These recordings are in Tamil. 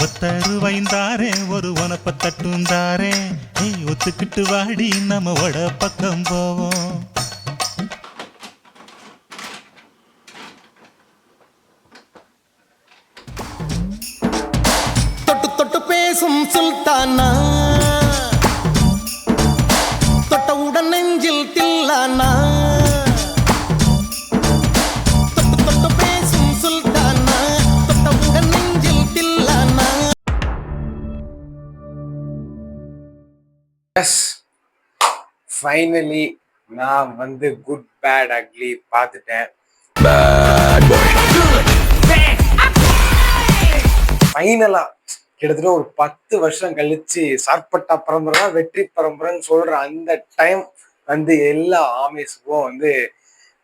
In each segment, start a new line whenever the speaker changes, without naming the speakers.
ஒத்தருவைந்தாரே ஒரு உனப்ப தட்டுந்தாரே ஒத்துக்கிட்டு வாடி நம்ம வட பக்கம் போவோம்.
தொட்டு தொட்டு பேசும் சுல்தானா, தொட்டவுடன் நெஞ்சில் தில்லானா. தொட்டு தொட்டு பேசும் சுல்தானா, தொட்டவுடன் நெஞ்சில் தில்லானா.
எஸ், ஃபைனலி நான் வந்து குட் பேட் அக்லி பார்த்துட்டேன். ஃபைனலா கிட்டத்தட்ட ஒரு 10 வருஷம் கழிச்சு சார்பட்டா பரம்பரை வெற்றி பரம்பரைன்னு சொல்ற அந்த டைம் வந்து எல்லா ஆமேஸுக்கும் வந்து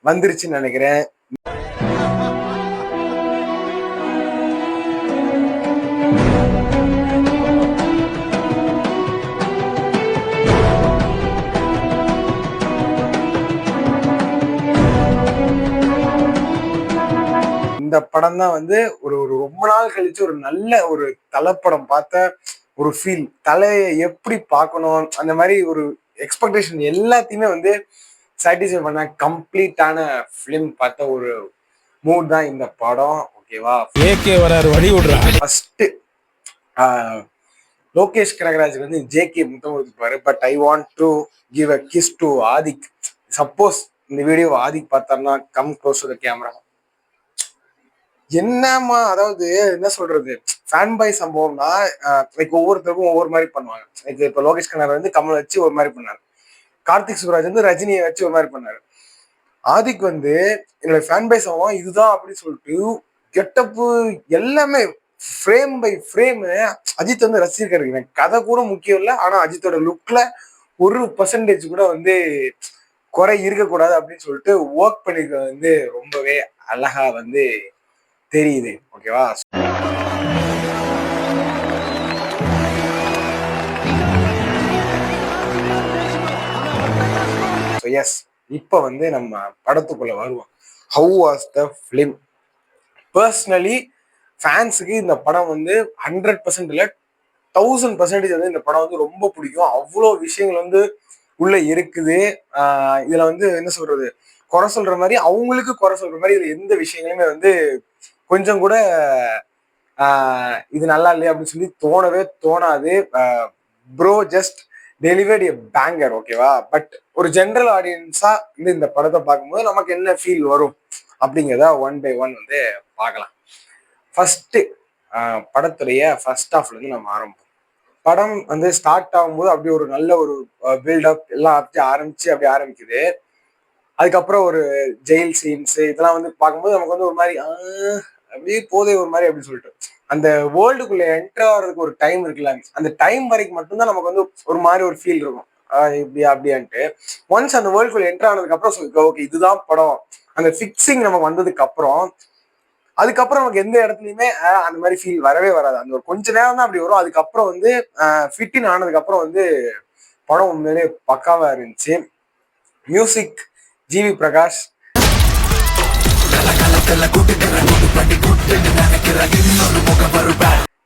வந்துருச்சுன்னு நினைக்கிறேன். இந்த படம் தான் வந்து ஒரு ரொம்ப நாள் கழிச்சு ஒரு நல்ல ஒரு தலைப்படம் பார்த்த ஒரு ஃபீல். தலையை எப்படி பார்க்கணும், அந்த மாதிரி ஒரு எக்ஸ்பெக்டேஷன் எல்லாத்தையுமே வந்து சாட்டிஸ்ஃபை பண்ண கம்ப்ளீட்டான ஃபிலிம் பார்த்த ஒரு மூட் தான் இந்த படம். ஓகேவா,
வழி விடுறாங்க.
ஃபர்ஸ்ட் லோகேஷ் கனகராஜுக்கு வந்து ஜேகே முத்தம் கொடுத்துருப்பாரு. But I want to give a kiss to Adhik. Suppose இந்த வீடியோ ஆதிக் பார்த்தாருன்னா come close to the camera. என்னமா, அதாவது என்ன சொல்றது, ஃபேன் பாய் சம்பவம்னா லைக் ஒவ்வொருத்தருக்கும் ஒவ்வொரு மாதிரி பண்ணுவாங்க. லைக் இப்போ லோகேஷ் கனகராஜ் வந்து கமல் வச்சு ஒரு மாதிரி பண்ணாரு, கார்த்திக் சுப்ராஜ் வந்து ரஜினியை வச்சு ஒரு மாதிரி பண்ணாரு. ஆதிக் வந்து என்னோட ஃபேன் பாய் சம்பவம் இதுதான் அப்படின்னு சொல்லிட்டு கெட்டப்பு எல்லாமே ஃப்ரேம் பை ஃப்ரேம் அஜித் வந்து ரசிச்சிருக்காரு. எனக்கு கதை கூட முக்கியம் இல்லை, ஆனா அஜித்தோட லுக்ல 1% கூட வந்து குறை இருக்கக்கூடாது அப்படின்னு சொல்லிட்டு ஒர்க் பண்ணிருக்கிறது வந்து ரொம்பவே அழகா வந்து தெரியுது. ஓகேவா, எஸ், இப்ப வந்து நம்ம படத்துக்குள்ள வருவோம். How was the film? Personally ஃபேன்ஸுக்கு இந்த படம் வந்து 100% இல்லை 1000% வந்து இந்த படம் வந்து ரொம்ப பிடிக்கும். அவ்வளோ விஷயங்கள் வந்து உள்ள இருக்குது. இதுல வந்து என்ன சொல்றது, குறை சொல்ற மாதிரி அவங்களுக்கு குறை சொல்ற மாதிரி இதுல எந்த விஷயங்களுமே வந்து கொஞ்சம் கூட இது நல்லா இல்லையா அப்படின்னு சொல்லி தோணவே தோணாது. ப்ரோ ஜஸ்ட் டெலிவர்ட் எ பேங்கர். ஓகேவா, பட் ஒரு ஜென்ரல் ஆடியன்ஸா வந்து இந்த படத்தை பார்க்கும்போது நமக்கு என்ன ஃபீல் வரும் அப்படிங்கிறத ஒன் பை ஒன் வந்து பார்க்கலாம். ஃபர்ஸ்ட் படத்துடைய ஃபர்ஸ்ட் ஹாஃப்ல இருந்து நம்ம ஆரம்பிப்போம். படம் வந்து ஸ்டார்ட் ஆகும்போது அப்படி ஒரு நல்ல ஒரு பில்டப் எல்லாம் அப்படி ஆரம்பிக்குது. அதுக்கப்புறம் ஒரு ஜெயில் சீன்ஸ் இதெல்லாம் வந்து பார்க்கும்போது நமக்கு வந்து ஒரு மாதிரி அப்படியே போதே ஒரு மாதிரி அப்படின்னு சொல்லிட்டு அந்த வேர்ல்டுக்குள்ள என்டர் ஆகிறதுக்கு ஒரு டைம் இருக்குல்ல, அந்த டைம் வரைக்கும் மட்டும்தான் நமக்கு வந்து ஒரு மாதிரி ஒரு ஃபீல் இருக்கும், இப்படியா அப்படியான்ட்டு. ஒன்ஸ் அந்த வேர்ல்டுக்குள்ள என்டர் ஆனதுக்கு அப்புறம் ஓகே இதுதான் படம், அந்த ஃபிக்ஸிங் நமக்கு வந்ததுக்கு அப்புறம் அதுக்கப்புறம் நமக்கு எந்த இடத்துலையுமே அந்த மாதிரி ஃபீல் வரவே வராது. அந்த ஒரு கொஞ்ச நேரம் தான் அப்படி வரும். அதுக்கப்புறம் வந்து ஃபிட்டின் ஆனதுக்கு அப்புறம் வந்து படம் உண்மையிலே பக்காவா இருந்துச்சு. மியூசிக் ஜிவி பிரகாஷ்,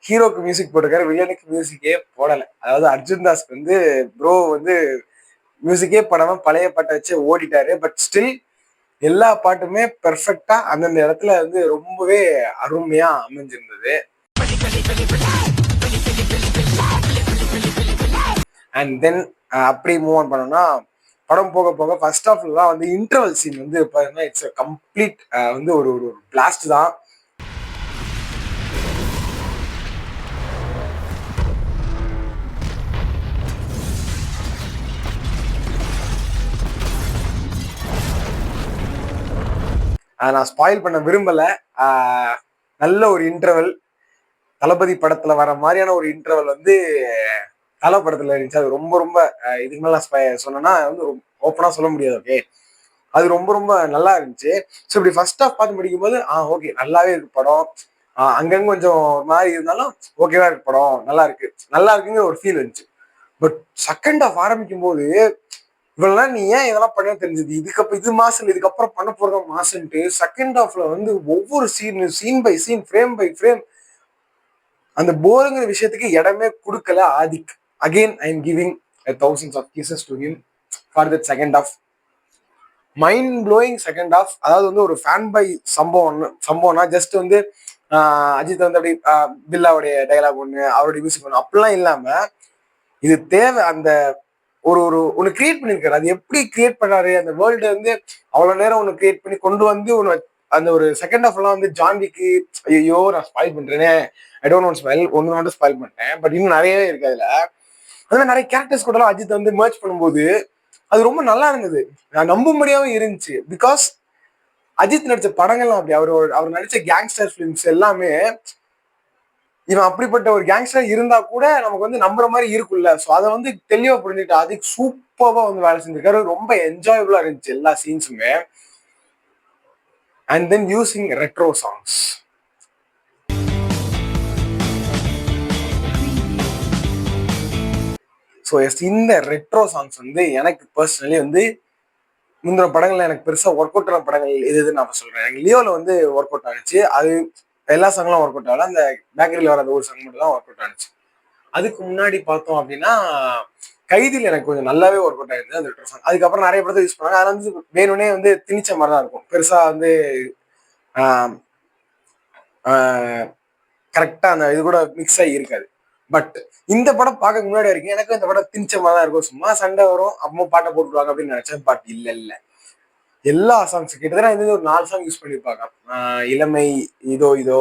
ஹீரோக்கு மியூசிக் போட்டிருக்காரு, வில்லனுக்கு மியூசிக்கே போடல. அதாவது அர்ஜுன் தாஸ்க்கு வந்து ப்ரோ வந்து மியூசிக்கே போடாம பழைய பாட்டை வச்சு ஓடிட்டாரு. பட் ஸ்டில் எல்லா பாட்டுமே பெர்ஃபெக்டா அந்தந்த இடத்துல வந்து ரொம்பவே அருமையா அமைஞ்சிருந்தது. அண்ட் தென் அப்படி மூவ் ஆன் பண்ணோம்னா படம் போக போக ஃபர்ஸ்ட் ஹாஃப்ல தான் வந்து இன்டர்வல் சீன் வந்து பாத்தீங்கன்னா இட்ஸ் கம்ப்ளீட் வந்து ஒரு பிளாஸ்ட் தான். நான் ஸ்பாயில் பண்ண விரும்பல. நல்ல ஒரு இன்டர்வல், தளபதி படத்துல வர மாதிரியான ஒரு இன்டர்வல் வந்து தலை படத்துல இருந்துச்சு. அது ரொம்ப ரொம்ப இதுக்கு மேல சொன்னேன்னா வந்து ஓப்பனா சொல்ல முடியாது. ஓகே, அது ரொம்ப ரொம்ப நல்லா இருந்துச்சு. ஸோ இப்படி ஃபர்ஸ்ட் ஹாஃப் பார்த்து முடிக்கும் போது ஓகே நல்லாவே இருக்கு படம். அங்கங்க கொஞ்சம் ஒரு மாதிரி இருந்தாலும் ஓகேவா இருக்கு படம், நல்லா இருக்கு நல்லா இருக்குங்கிற ஒரு ஃபீல் இருந்துச்சு. பட் செகண்ட் ஹாஃப் ஆரம்பிக்கும் போது இவ்வளவு நீ ஏன் இதெல்லாம் பண்ண தெரிஞ்சது, இதுக்கப்புறம் இது மாசம் இதுக்கப்புறம் பண்ண போறதா மாசன்ட்டு செகண்ட் ஹாஃப்ல வந்து ஒவ்வொரு scene by scene, frame by frame அந்த போருங்கிற விஷயத்துக்கு இடமே கொடுக்கல Adhik. Again I am giving thousands of kisses to him for that second half. Mind blowing second half. அதாவது வந்து ஒரு ஃபேன் பை சம்பவம்னா ஜஸ்ட் வந்து அஜித் வந்து அப்படி பில்லாவுடைய டைலாக் ஒண்ணு, அவருடைய மியூசிக் ஒண்ணு அப்படிலாம் இல்லாம இது தேவை. அந்த ஒரு ஒரு ஒன்று கிரியேட் பண்ணியிருக்காரு. அது எப்படி கிரியேட் பண்ணாரு, அந்த வேர்ல்டு வந்து அவ்வளவு நேரம் ஒன்று கிரியேட் பண்ணி கொண்டு வந்து ஒன்று அந்த ஒரு செகண்ட் ஹாஃப் எல்லாம் வந்து ஜான்விக்கு ஐயோ நான் ஸ்பாயில் பண்றேனே, ஐ டோன்ட் வாண்ட் ஸ்பாயில், ஒன்று மட்டும் ஸ்பாயில் பண்ணிட்டேன். பட் இன்னும் நிறையவே இருக்கு அதுல. அதனால நிறைய கேரக்டர்ஸ் கூட அஜித் வந்து மர்ஜ் பண்ணும்போது அது ரொம்ப நல்லா இருந்தது, நான் நம்பும்படியாவும் இருந்துச்சு. பிகாஸ் அஜித் நடிச்ச படங்கள்லாம் அப்படி, அவர் நடிச்ச கேங்ஸ்டர் ஃபிலிம்ஸ் எல்லாமே இவன் அப்படிப்பட்ட ஒரு கேங்ஸ்டர் இருந்தா கூட நமக்கு வந்து நம்புற மாதிரி இருக்குல்ல. ஸோ அதை வந்து தெளிவா புரிஞ்சுட்டு அதுக்கு சூப்பரா வந்து வேலை செஞ்சிருக்காரு. ரொம்ப என்ஜாயபிளா இருந்துச்சு எல்லா சீன்ஸுமே. And then using retro songs. So இந்த ரெட்ரோ சாங்ஸ் வந்து எனக்கு பர்சனலி வந்து முந்தின படங்கள்ல எனக்கு பெருசா ஒர்க் அவுட் ஆன படங்கள் எதுன்னு நான் சொல்றேன். எனக்கு லியோல வந்து ஒர்க் அவுட் ஆனிச்சு. அது எல்லா சாங்லாம் ஒர்க் அவுட் ஆகல, அந்த பேக்கரியில் வர அந்த ஒரு சாங் மட்டும் தான் ஒர்க் அவுட் ஆனிச்சு. அதுக்கு முன்னாடி பார்த்தோம் அப்படின்னா கைதியில் எனக்கு கொஞ்சம் நல்லாவே ஒர்க் அவுட் ஆயிருந்தது அந்த ரெட்ரோ சாங். அதுக்கப்புறம் நிறைய படத்தை யூஸ் பண்ணாங்க. அது வந்து வேணும்னே வந்து திணிச்ச மாதிரி தான் இருக்கும், பெருசா வந்து கரெக்டா அந்த இது கூட மிக்ஸ் ஆகி இருக்காது. பட் இந்த படம் பார்க்க முன்னாடி வரைக்கும் எனக்கு இந்த படம் திணிச்ச மாதிரி தான் இருக்கும். சும்மா சண்டை வரும், அப்போ பாட்டை போட்டுருவாங்க அப்படின்னு நினைச்சேன். பட் இல்ல எல்லா சாங்ஸ் கிட்டத்தட்ட இது ஒரு 4 சாங் யூஸ் பண்ணியிருப்பாங்க. இளமை, இதோ இதோ,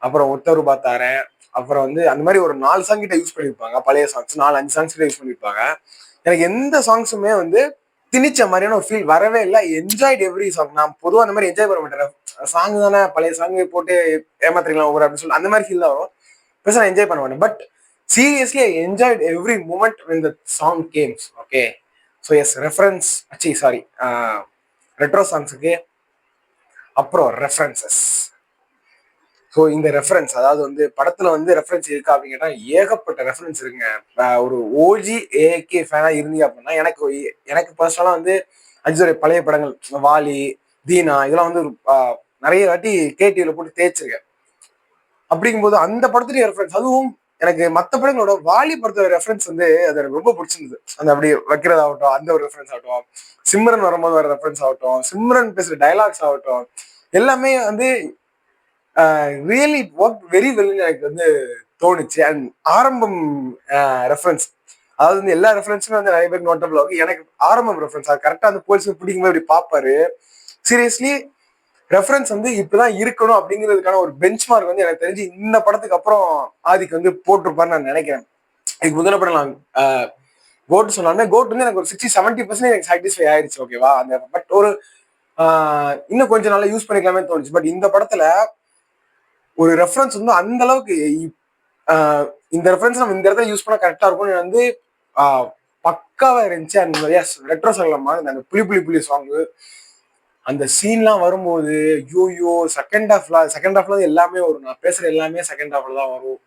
அப்புறம் ஒத்தரு பார்த்தாரேன், அப்புறம் வந்து அந்த மாதிரி ஒரு 4 சாங் கிட்ட யூஸ் பண்ணியிருப்பாங்க. பழைய சாங்ஸ் 4-5 சாங்ஸ் கிட்ட யூஸ் பண்ணியிருப்பாங்க. எனக்கு எந்த சாங்ஸுமே வந்து திணிச்ச மாதிரியான ஒரு ஃபீல் வரவே இல்லை. Enjoyed every song. நான் பொதுவாக அந்த மாதிரி என்ஜாய் பண்ண மாட்டேன். சாங் தானே, பழைய சாங் போட்டு ஏமாத்திரலாம் ஒவ்வொரு அப்படின்னு சொல்லி அந்த மாதிரி ஃபீல் தான் வரும். பெருசாக நான் என்ஜாய் பண்ண மாட்டேன். But seriously I enjoyed every moment when the song came. Okay, so yes reference sorry retro சாங்ஸுக்கு அப்புறம் ரெஃபரன்சஸ். ஸோ இந்த ரெஃபரன்ஸ் அதாவது வந்து படத்துல வந்து ரெஃபரன்ஸ் இருக்கா அப்படின்னு கேட்டா ஏகப்பட்ட ரெஃபரன்ஸ் இருக்குங்க. ஒரு ஓஜி ஏகே ஃபேனா இருந்தீங்க அப்படின்னா எனக்கு பர்சனலா வந்து அஜித்தோடைய பழைய படங்கள் வாலி, தீனா இதெல்லாம் வந்து நிறைய வாட்டி கேடிவில போட்டு தேய்ச்சிருக்கேன். அப்படிங்கும்போது அந்த படத்துலயும் ரெஃபரன்ஸ், அதுவும் எனக்கு மற்ற படங்களோட வாலி படத்தோட ரெஃபரன்ஸ் வந்து அது எனக்கு ரொம்ப பிடிச்சிருந்தது. அந்த அப்படி வைக்கிறதாகட்டும், அந்த ஒரு ரெஃபரன்ஸ் ஆகட்டும், சிம்ரன் வரும்போது வர ரெஃபரன்ஸ் ஆகட்டும், சிம்ரன் பேசுற டைலாக்ஸ் ஆகட்டும், எல்லாமே வந்து ரியலி ஒர்க் வெரி வெல் எனக்கு வந்து தோணுச்சு. அண்ட் ஆரம்பம் ரெஃபரன்ஸ், அதாவது வந்து எல்லா ரெஃபரன்ஸுமே வந்து நிறைய பேர் நோட்டபிள் ஆகும். எனக்கு ஆரம்பம் ரெஃபரன்ஸ் அது கரெக்டாக அந்த போலீஸ் பிடிக்கும்போது இப்படி பார்ப்பாரு. சீரியஸ்லி ரெஃபரன்ஸ் வந்து இப்படிதான் இருக்கணும் அப்படிங்கிறதுக்கான ஒரு பெஞ்ச் மார்க் வந்து எனக்கு தெரிஞ்சு இந்த படத்துக்கு அப்புறம் ஆதிக்கு வந்து போட்டிருப்பாருன்னு நான் நினைக்கிறேன். இதுக்கு முதல்ல படம் நான் கோட் சொன்னாலுமே கோட் வந்து எனக்கு ஒரு 60-70% எனக்கு சாட்டிஸ்ஃபை ஆயிடுச்சு. ஓகேவா, அந்த பட் ஒரு இன்னும் கொஞ்சம் நாளா யூஸ் பண்ணிக்கலாமே தோணுச்சு. பட் இந்த படத்துல ஒரு ரெஃபரன்ஸ் வந்து அந்த அளவுக்கு இந்த ரெஃபரன்ஸ் நம்ம இந்த இடத்துல யூஸ் பண்ணா கரெக்டா இருக்கும்னு வந்து பக்காவா இருந்துச்சு. அந்த ரெட்ரோ சாங்லமா அந்த புலி சாங்கு, அந்த சீன்லாம் வரும்போது யோயோ செகண்ட் ஹாஃப்ல எல்லாமே வரும். நான் பேசுற எல்லாமே செகண்ட் ஹாஃப்ல தான் வரும்.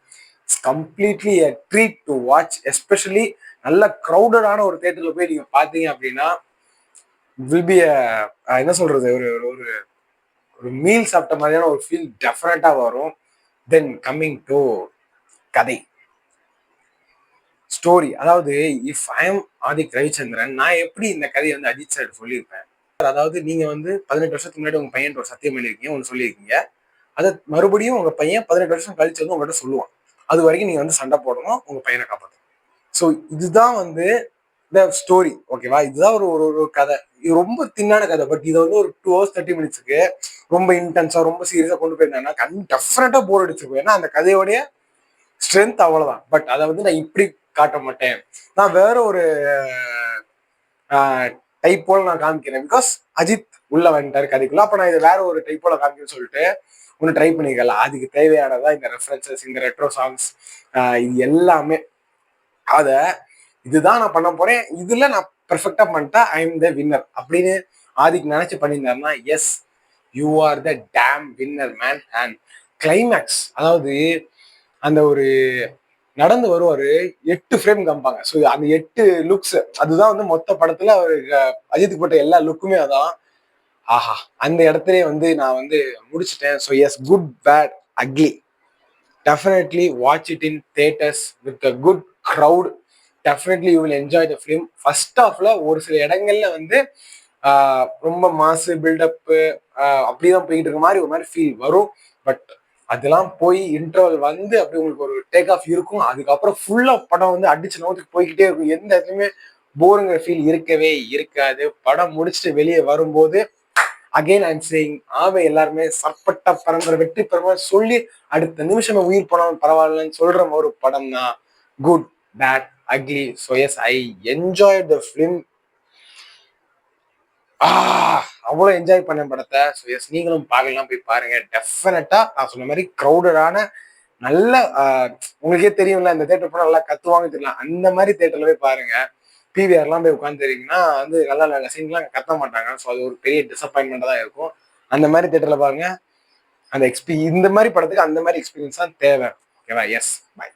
It's completely a treat to watch. Especially நல்ல க்ரௌடடான ஒரு தியேட்டர்ல போய் நீங்க பாத்தீங்க அப்படின்னா வில் பி என்ன சொல்றது, ஒரு ஒரு ஒரு மீல் சாப்பிட்ட மாதிரியான ஒரு ஃபீல் டெஃபினட்டா வரும். தென் கம்மிங் டு கதை ஸ்டோரி, அதாவது if I am Adhik Ravichandran, நான் எப்படி இந்த கதையை வந்து அஜித் சார் சொல்லியிருப்பேன். அதாவது நீங்க வந்து 18 வருஷத்துக்கு முன்னாடி உங்க பையன் ஒரு சத்தியம் பண்ணிருக்கீங்க, ஒன்று சொல்லியிருக்கீங்க. அதை மறுபடியும் உங்க பையன் 18 வருஷம் கழிச்சு வந்து உங்கள்கிட்ட சொல்லுவான். அது வரைக்கும் நீங்க வந்து சண்டை போடணும், உங்க பையனை காப்பாற்றணும். ஸோ இதுதான் வந்து இந்த ஸ்டோரி. ஓகேவா, இதுதான் ஒரு ஒரு கதை. இது ரொம்ப தின்னான கதை. பட் இதை வந்து ஒரு 2 hours 30 minutes ரொம்ப இன்டென்ஸா ரொம்ப சீரியஸா கொண்டு போயிருந்தாங்கன்னா டெஃபினட்டா போர் அடிச்சிருக்கும். ஏன்னா அந்த கதையோடைய ஸ்ட்ரென்த் அவ்வளவுதான். பட் அதை வந்து நான் இப்படி காட்ட மாட்டேன், நான் வேற ஒரு டைப் போல நான் காமிக்கிறேன். பிகாஸ் அஜித் உள்ள வந்துட்டாரு கதைக்குள்ள. அப்ப நான் இதை வேற ஒரு டைப்போல காமிக்கணும்னு சொல்லிட்டு ஒன்று ட்ரை பண்ணிக்கலாம். அதுக்கு தேவையானதா இந்த ரெஃபரன்சஸ், இந்த ரெட்ரோ சாங்ஸ், இது எல்லாமே. அத இதுதான் நான் பண்ண போறேன், இதுல நான் பெர்ஃபெக்டா பண்ணிட்டா ஐ எம் த வின்னர் அப்படின்னு ஆதிக்கு நினைச்சு பண்ணியிருந்தாருன்னா yes, you are the damn winner man. And climax, அதாவது அந்த ஒரு நடந்து வருவாரு, 8 ஃப்ரேம் காமிப்பாங்க. ஸோ அந்த 8 லுக்ஸ், அதுதான் வந்து மொத்த படத்துல அவர் அஜித்துக்கு போட்ட எல்லா லுக்குமே அதான். ஆஹா, அந்த இடத்துலயே வந்து நான் வந்து முடிச்சிட்டேன். So yes, Good Bad Ugly, definitely watch it in theatres with a good crowd. Definitely you will enjoy the film. First ஹாஃப்ல ஒரு சில இடங்கள்ல வந்து ரொம்ப மாசு பில்டப்பு அப்படிதான் போயிட்டு இருக்க மாதிரி ஒரு மாதிரி ஃபீல் வரும். பட் அதெல்லாம் போய் இன்டர்வல் வந்து அப்படி உங்களுக்கு ஒரு டேக் ஆஃப் இருக்கும். அதுக்கப்புறம் ஃபுல்லா படம் வந்து அடிச்சு நோத்துக்கு போய்கிட்டே இருக்கும். எந்த இடத்துலயுமே போருங்கிற ஃபீல் இருக்கவே இருக்காது. படம் முடிச்சுட்டு வெளியே வரும்போது அகைன் ஐம் சேயிங், ஆவே எல்லாருமே சப்பட்ட பரம்பரை வெற்றி பெறமா சொல்லி அடுத்த நிமிஷமே உயிர் போனாலும் பரவாயில்லன்னு சொல்ற ஒரு படம் தான் Good Bad Ugly. So yes, I enjoy the film. அவ்வளோ என்ஜாய் பண்ண படத்தை. ஸோ எஸ், நீங்களும் பார்க்கலாம், போய் பாருங்க. டெஃபினட்டா நான் சொன்ன மாதிரி க்ரௌடடான நல்ல உங்களுக்கே தெரியும்ல, இந்த தேட்டர் போனால் நல்லா கத்துவாங்க தெரியலாம், அந்த மாதிரி தேட்டர்ல போய் பாருங்க. பிவிஆர்லாம் போய் உட்காந்துருக்கீங்கன்னா வந்து நல்லா நல்ல சீன்லாம் கத்த மாட்டாங்க. ஸோ அது ஒரு பெரிய டிசப்பாயின்மெண்ட் தான் இருக்கும். அந்த மாதிரி தேட்டர்ல பாருங்க. அந்த இந்த மாதிரி படத்துக்கு அந்த மாதிரி எக்ஸ்பீரியன்ஸ் தான் தேவை. ஓகேவா? Yes, by.